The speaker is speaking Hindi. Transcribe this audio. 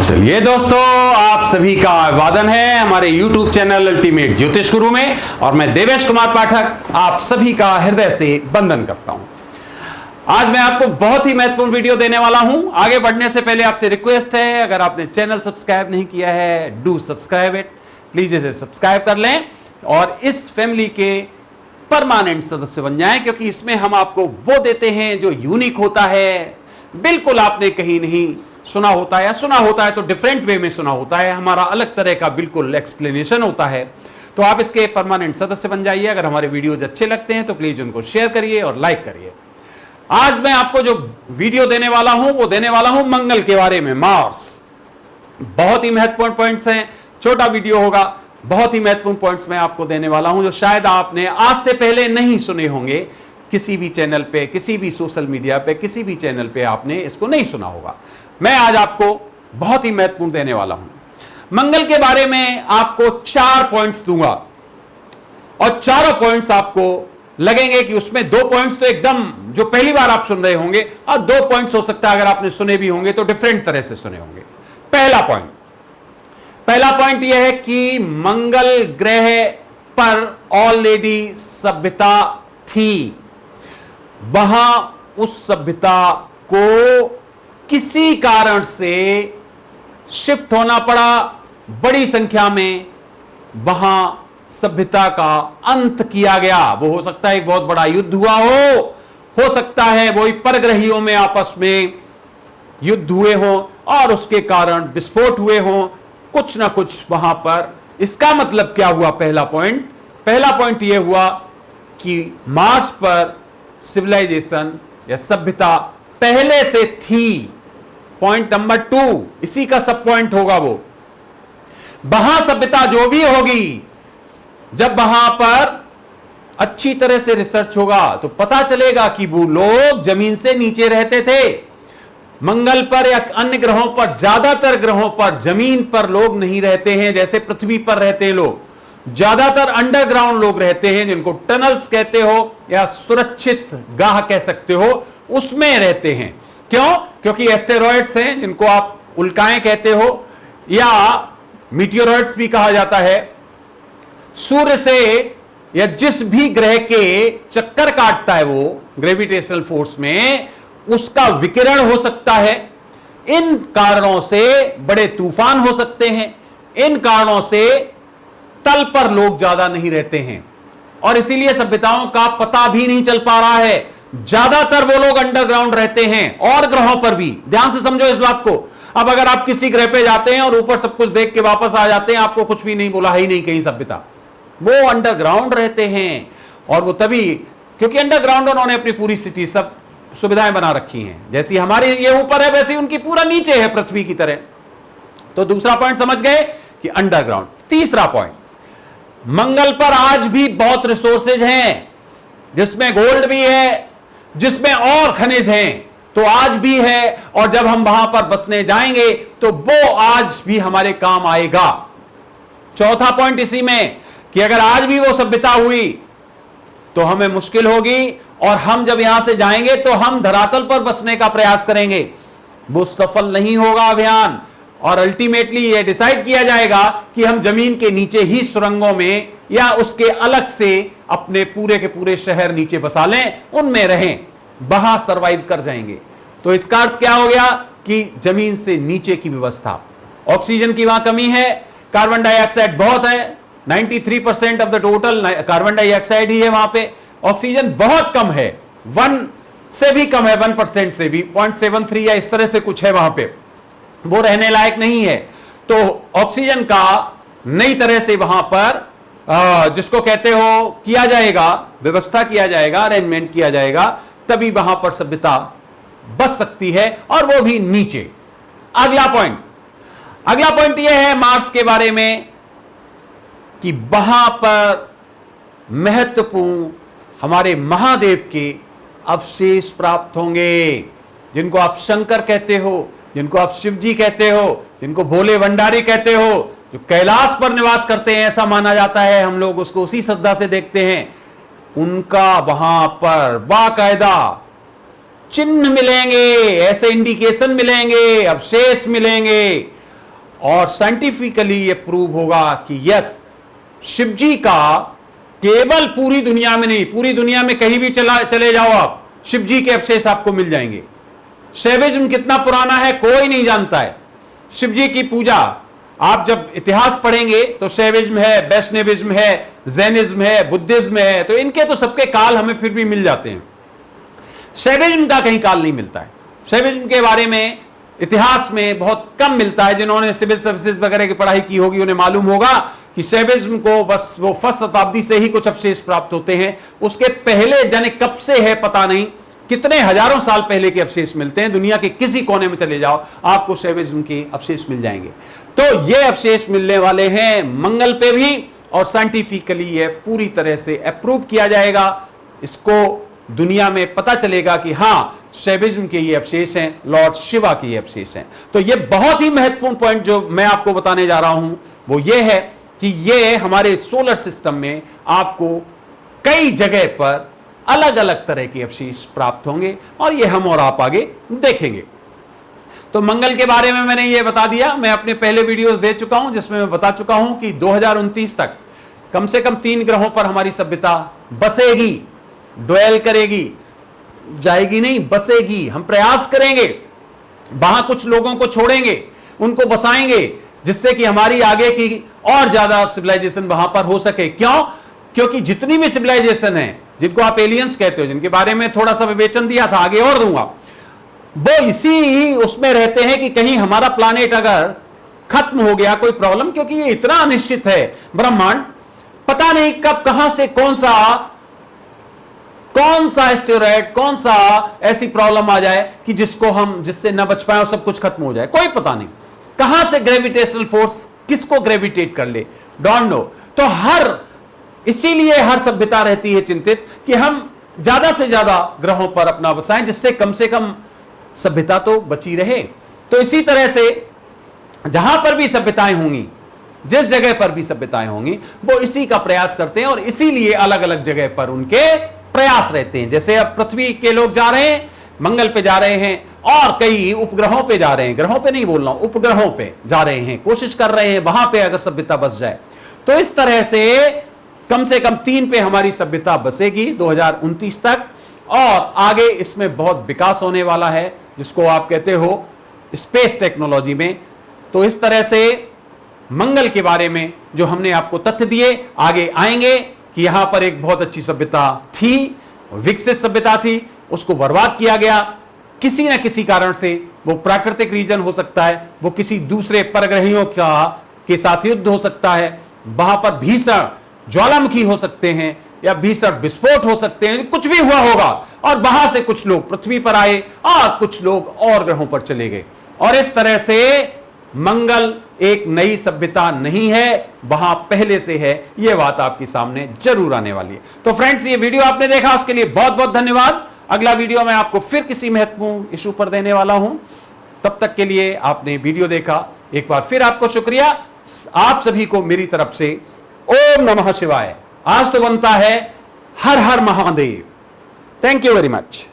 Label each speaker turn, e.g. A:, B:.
A: चलिए दोस्तों, आप सभी का अभिवादन है हमारे YouTube चैनल अल्टीमेट ज्योतिष गुरु में। और मैं देवेश कुमार पाठक आप सभी का हृदय से वंदन करता हूं। आज मैं आपको बहुत ही महत्वपूर्ण वीडियो देने वाला हूं। आगे बढ़ने से पहले आपसे रिक्वेस्ट है, अगर आपने चैनल सब्सक्राइब नहीं किया है, डू सब्सक्राइब इट, प्लीज इसे सब्सक्राइब कर लें और इस फैमिली के परमानेंट सदस्य बन जाएं, क्योंकि इसमें हम आपको वो देते हैं जो यूनिक होता है, बिल्कुल आपने कहीं नहीं सुना होता है, या सुना होता है तो डिफरेंट वे में सुना होता है। हमारा अलग तरह का बिल्कुल एक्सप्लेनेशन होता है। तो आप इसके परमानेंट सदस्य बन जाइए। अगर हमारे वीडियोज अच्छे लगते हैं तो प्लीज उनको शेयर करिए और लाइक करिए। आज मैं आपको जो वीडियो देने वाला हूं वो देने वाला हूं मंगल के बारे में, मार्स। बहुत ही महत्वपूर्ण पॉइंट्स हैं, छोटा वीडियो होगा, बहुत ही महत्वपूर्ण पॉइंट्स मैं आपको देने वाला हूं जो शायद आपने आज से पहले नहीं सुने होंगे। किसी भी चैनल पे, किसी भी सोशल मीडिया पे, किसी भी चैनल पे आपने इसको नहीं सुना होगा। मैं आज आपको बहुत ही महत्वपूर्ण देने वाला हूं। मंगल के बारे में आपको 4 पॉइंट्स दूंगा और चारों पॉइंट्स आपको लगेंगे कि उसमें 2 पॉइंट्स तो एकदम जो पहली बार आप सुन रहे होंगे, और 2 पॉइंट्स हो सकता है अगर आपने सुने भी होंगे तो डिफरेंट तरह से सुने होंगे। पहला पॉइंट यह है कि मंगल ग्रह पर ऑलरेडी सभ्यता थी। वहां उस सभ्यता को किसी कारण से शिफ्ट होना पड़ा, बड़ी संख्या में वहां सभ्यता का अंत किया गया। वो हो सकता है एक बहुत बड़ा युद्ध हुआ हो सकता है वही परग्रहियों में आपस में युद्ध हुए हो और उसके कारण विस्फोट हुए हो, कुछ ना कुछ वहां पर। इसका मतलब क्या हुआ? पहला पॉइंट यह हुआ कि मार्स पर सिविलाइजेशन या सभ्यता पहले से थी। पॉइंट नंबर 2 इसी का सब पॉइंट होगा। वो वहां सभ्यता जो भी होगी, जब वहां पर अच्छी तरह से रिसर्च होगा तो पता चलेगा कि वो लोग जमीन से नीचे रहते थे। मंगल पर या अन्य ग्रहों पर, ज्यादातर ग्रहों पर जमीन पर लोग नहीं रहते हैं जैसे पृथ्वी पर रहते हैं लोग। ज्यादातर अंडरग्राउंड लोग रहते हैं, जिनको टनल्स कहते हो या सुरक्षित गाह कह सकते हो, उसमें रहते हैं। क्यों? क्योंकि एस्टेरॉइड्स हैं जिनको आप उल्काएं कहते हो या मीटियोरॉइड्स भी कहा जाता है। सूर्य से या जिस भी ग्रह के चक्कर काटता है वो ग्रेविटेशनल फोर्स में, उसका विकिरण हो सकता है। इन कारणों से बड़े तूफान हो सकते हैं। इन कारणों से तल पर लोग ज्यादा नहीं रहते हैं और इसीलिए सभ्यताओं का पता भी नहीं चल पा रहा है। ज्यादातर वो लोग अंडरग्राउंड रहते हैं और ग्रहों पर भी। ध्यान से समझो इस बात को। अब अगर आप किसी ग्रह पे जाते हैं और ऊपर सब कुछ देख के वापस आ जाते हैं, आपको कुछ भी नहीं बोला ही नहीं कहीं सभ्यता, वो अंडरग्राउंड रहते हैं। और वो तभी क्योंकि अंडरग्राउंड उन्होंने अपनी पूरी सिटी सब सुविधाएं बना रखी हैं। जैसी हमारी ये ऊपर है वैसी उनकी पूरा नीचे है, पृथ्वी की तरह। तो दूसरा पॉइंट समझ गए कि अंडरग्राउंड। तीसरा पॉइंट, मंगल पर आज भी बहुत रिसोर्सेज हैं, जिसमें गोल्ड भी है, जिसमें और खनिज हैं, तो आज भी है। और जब हम वहां पर बसने जाएंगे तो वो आज भी हमारे काम आएगा। चौथा पॉइंट इसी में कि अगर आज भी वो सभ्यता हुई तो हमें मुश्किल होगी, और हम जब यहां से जाएंगे तो हम धरातल पर बसने का प्रयास करेंगे, वो सफल नहीं होगा अभियान। और अल्टीमेटली ये डिसाइड किया जाएगा कि हम जमीन के नीचे ही सुरंगों में या उसके अलग से अपने पूरे के पूरे शहर नीचे बसा लें, उनमें रहें, वहां सरवाइव कर जाएंगे। तो इसका अर्थ क्या हो गया कि जमीन से नीचे की व्यवस्था, ऑक्सीजन की वहां कमी है, कार्बन डाइऑक्साइड बहुत है, 93% of the total carbon dioxide ही है वहां पे। ऑक्सीजन बहुत कम है, 1 से भी कम है, 1% से भी 0.73 या इस तरह से कुछ है वहां पे, वो रहने लायक नहीं है। तो ऑक्सीजन का नई तरह से वहां पर जिसको कहते हो किया जाएगा, व्यवस्था किया जाएगा, अरेंजमेंट किया जाएगा, तभी वहां पर सभ्यता बच सकती है, और वो भी नीचे। अगला पॉइंट यह है मार्स के बारे में कि वहां पर महत्वपूर्ण हमारे महादेव के अवशेष प्राप्त होंगे, जिनको आप शंकर कहते हो, जिनको आप शिव जी कहते हो, जिनको भोले भंडारी कहते हो, जो कैलाश पर निवास करते हैं ऐसा माना जाता है। हम लोग उसको उसी श्रद्धा से देखते हैं। उनका वहां पर बाकायदा चिन्ह मिलेंगे, ऐसे इंडिकेशन मिलेंगे, अवशेष मिलेंगे। और साइंटिफिकली ये प्रूव होगा कि यस, शिव जी का केवल पूरी दुनिया में नहीं, पूरी दुनिया में कहीं भी चले जाओ आप, शिव जी के अवशेष आपको मिल जाएंगे। शैविज्म कितना पुराना है कोई नहीं जानता है। शिव जी की पूजा आप जब इतिहास पढ़ेंगे तो शैविज्म है, वैष्णविज्म है, जैनिज्म है, बुद्धिज्म है, तो इनके तो सबके काल हमें फिर भी मिल जाते हैं। शैविज्म का कहीं काल नहीं मिलता है। शैविज्म के बारे में इतिहास में बहुत कम मिलता है। जिन्होंने सिविल सर्विसेज वगैरह की पढ़ाई की होगी उन्हें मालूम होगा कि शैविज्म को बस वो फर्स्ट शताब्दी से ही कुछ अवशेष प्राप्त होते हैं। उसके पहले जाने कब से है पता नहीं, कितने हजारों साल पहले के अवशेष मिलते हैं। दुनिया के किसी कोने में चले जाओ आपको शैविज्म के अवशेष मिल जाएंगे। तो ये अवशेष मिलने वाले हैं मंगल पे भी, और साइंटिफिकली ये पूरी तरह से अप्रूव किया जाएगा। इसको दुनिया में पता चलेगा कि हां, शैविज्म के ये अवशेष हैं, लॉर्ड शिवा के ये अवशेष हैं। तो ये बहुत ही महत्वपूर्ण पॉइंट जो मैं आपको बताने जा रहा हूं वो ये है कि ये हमारे सोलर सिस्टम में आपको कई जगह पर अलग अलग तरह के अवशेष प्राप्त होंगे, और ये हम और आप आगे देखेंगे। तो मंगल के बारे में मैंने ये बता दिया। मैं अपने पहले वीडियोस दे चुका हूं जिसमें मैं बता चुका हूं कि 2029 तक कम से कम 3 ग्रहों पर हमारी सभ्यता बसेगी, ड्वेल करेगी, जाएगी नहीं, बसेगी। हम प्रयास करेंगे, वहां कुछ लोगों को छोड़ेंगे, उनको बसाएंगे, जिससे कि हमारी आगे की और ज्यादा सिविलाइजेशन वहां पर हो सके। क्यों? क्योंकि जितनी भी सिविलाइजेशन है, जिनको आप एलियंस कहते हो, जिनके बारे में थोड़ा सा विवेचन दिया था, आगे और दूंगा, वो इसी उसमें रहते हैं कि कहीं हमारा प्लानेट अगर खत्म हो गया, कोई प्रॉब्लम, क्योंकि ये इतना अनिश्चित है ब्रह्मांड, पता नहीं कब कहां से कौन सा एस्टेरॉयड, कौन सा ऐसी प्रॉब्लम आ जाए कि जिससे न बच पाए और सब कुछ खत्म हो जाए, कोई पता नहीं। कहां से ग्रेविटेशनल फोर्स किसको ग्रेविटेट कर ले, डोंट नो। तो इसीलिए हर सभ्यता रहती है चिंतित कि हम ज्यादा से ज्यादा ग्रहों पर अपना बसाएं, जिससे कम से कम सभ्यता तो बची रहे। तो इसी तरह से जहां पर भी सभ्यताएं होंगी, जिस जगह पर भी सभ्यताएं होंगी, वो इसी का प्रयास करते हैं, और इसीलिए अलग अलग जगह पर उनके प्रयास रहते हैं। जैसे अब पृथ्वी के लोग जा रहे हैं, मंगल पे जा रहे हैं, और कई उपग्रहों पे जा रहे हैं, ग्रहों पे नहीं बोल रहा हूं, उपग्रहों पे जा रहे हैं, कोशिश कर रहे हैं वहां पे अगर सभ्यता बस जाए। तो इस तरह से कम 3 पे हमारी सभ्यता बसेगी 2029 तक, और आगे इसमें बहुत विकास होने वाला है, जिसको आप कहते हो स्पेस टेक्नोलॉजी में। तो इस तरह से मंगल के बारे में जो हमने आपको तथ्य दिए, आगे आएंगे कि यहां पर एक बहुत अच्छी सभ्यता थी, विकसित सभ्यता थी, उसको बर्बाद किया गया किसी न किसी कारण से। वो प्राकृतिक रीजन हो सकता है, वो किसी दूसरे परग्रहियों के साथ युद्ध हो सकता है, वहां पर भीषण ज्वालामुखी हो सकते हैं, या भीषण विस्फोट हो सकते हैं, कुछ भी हुआ होगा, और वहां से कुछ लोग पृथ्वी पर आए और कुछ लोग और ग्रहों पर चले गए, और इस तरह से मंगल एक नई सभ्यता नहीं है, वहां पहले से है। यह बात आपके सामने जरूर आने वाली है। तो फ्रेंड्स, ये वीडियो आपने देखा उसके लिए बहुत बहुत धन्यवाद। अगला वीडियो मैं आपको फिर किसी महत्वपूर्ण इशू पर देने वाला हूं। तब तक के लिए आपने वीडियो देखा, एक बार फिर आपको शुक्रिया। आप सभी को मेरी तरफ से ओम नमः शिवाय। आज तो बनता है हर हर Mahadev. Thank you very much.